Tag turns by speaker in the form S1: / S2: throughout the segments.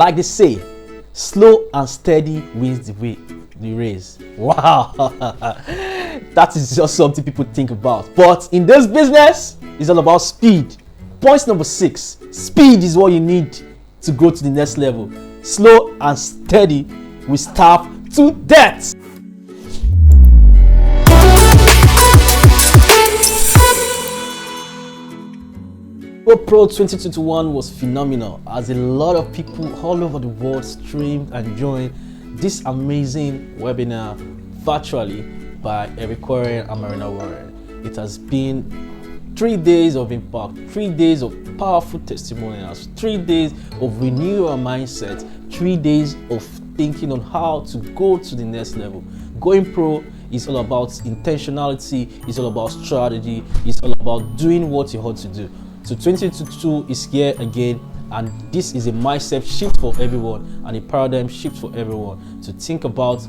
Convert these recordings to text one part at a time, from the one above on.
S1: Like they say, slow and steady wins the race. Wow. That is just something people think about. But in this business, it's all about speed. Point number 6. Speed is what you need to go to the next level. Slow and steady will starve to death. GoPro 2021 was phenomenal as a lot of people all over the world streamed and joined this amazing webinar virtually by Eric Woore and Warren. It has been 3 days of impact, 3 days of powerful testimonials, 3 days of renewal mindset, 3 days of thinking on how to go to the next level. Going pro is all about intentionality, it's all about strategy, it's all about doing what you ought to do. So 2022 is here again, and this is a mindset shift for everyone and a paradigm shift for everyone to think about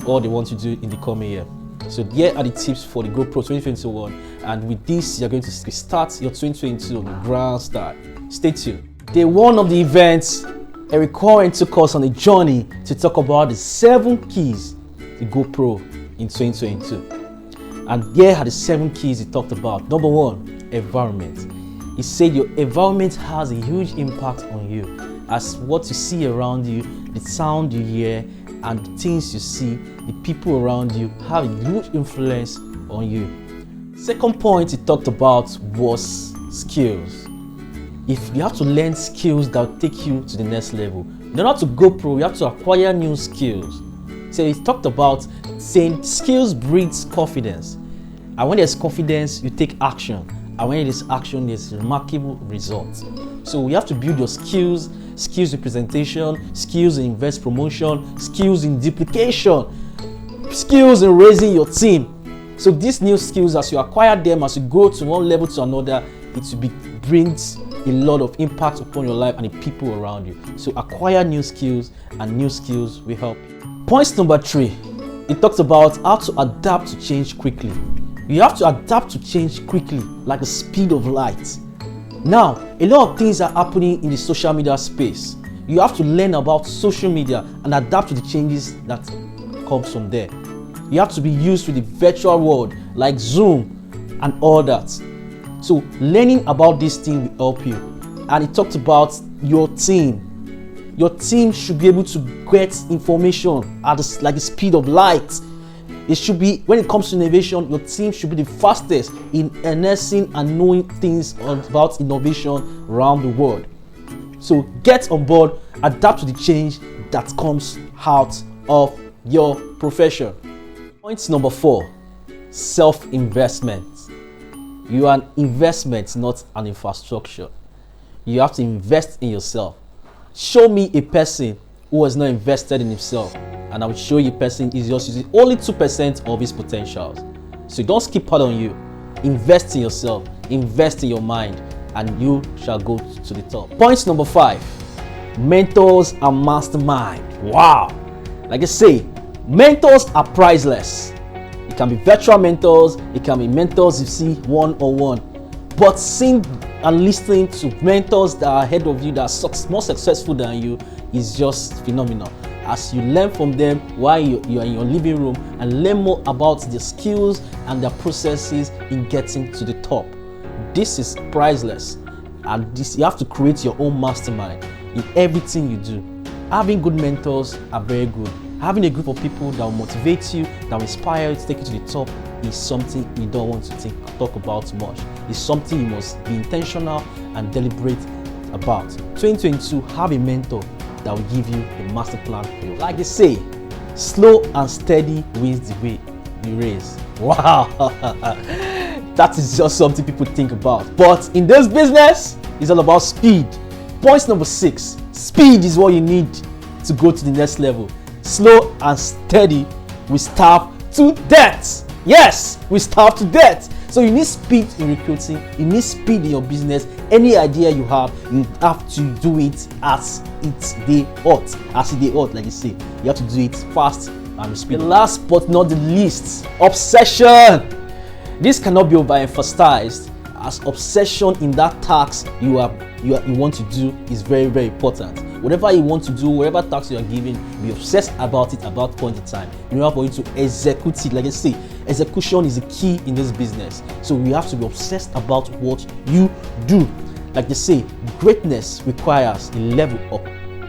S1: what they want to do in the coming year. So here are the tips for the GoPro 2021, and with this you're going to start your 2022 on the ground start. Stay tuned. Day 1 of the event, Eric Woore took us on a journey to talk about the 7 keys to GoPro in 2022. And here are the 7 keys he talked about. Number 1, environment. He said your environment has a huge impact on you, as what you see around you, the sound you hear, and the things you see, the people around you have a huge influence on you. Second point he talked about was skills. If you have to learn skills that will take you to the next level, in order to go pro, you have to acquire new skills. So he talked about saying skills breeds confidence, and when there's confidence, you take action. And when it is action, there's remarkable results. So we have to build your skills in presentation, skills in invest promotion, skills in duplication, skills in raising your team. So these new skills, as you acquire them, as you go to one level to another, it brings a lot of impact upon your life and the people around you. So acquire new skills, and new skills will help you. Point number 3, it talks about how to adapt to change quickly. You have to adapt to change quickly, like the speed of light. Now, a lot of things are happening in the social media space. You have to learn about social media and adapt to the changes that comes from there. You have to be used to the virtual world, like Zoom and all that. So, learning about this thing will help you. And it talked about your team. Your team should be able to get information at like the speed of light. It should be, when it comes to innovation, your team should be the fastest in harnessing and knowing things about innovation around the world. So get on board, adapt to the change that comes out of your profession. Point number 4, self-investment. You are an investment, not an infrastructure. You have to invest in yourself. Show me a person who has not invested in himself, and I will show you a person is just using only 2% of his potentials. So don't skip out on you. Invest in yourself, invest in your mind, and you shall go to the top. Point number 5, mentors and mastermind. Wow. Like I say, mentors are priceless. It can be virtual mentors, it can be mentors you see one-on-one. But seeing and listening to mentors that are ahead of you, that are more successful than you, is just phenomenal. As you learn from them while you are in your living room and learn more about their skills and their processes in getting to the top. This is priceless, and this you have to create your own mastermind in everything you do. Having good mentors are very good. Having a group of people that will motivate you, that will inspire you to take you to the top, is something you don't want to talk about much. It's something you must be intentional and deliberate about. 2022, have a mentor that will give you a master plan for you. Like they say, slow and steady wins the race. Wow. That is just something people think about. But in this business, it's all about speed. Point number 6, speed is what you need to go to the next level. Slow and steady will starve to death. Yes, we starve to death. So you need speed in recruiting, you need speed in your business. Any idea you have to do it as it's the hot, like you say. You have to do it fast and with speed. The last but not the least, obsession. This cannot be overemphasized, as obsession in that task you want to do is very, very important. Whatever you want to do, whatever task you are given, be obsessed about it about point in time in order for you to execute it. Like I say, execution is the key in this business. So we have to be obsessed about what you do. Like they say, greatness requires a level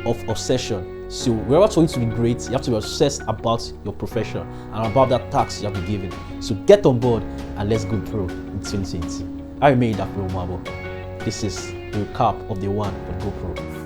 S1: of obsession. So wherever for you to be great, you have to be obsessed about your profession and about that task you have been given. So get on board and let's go pro in 2020. I remain that pro Marble. This is the recap of the one for GoPro.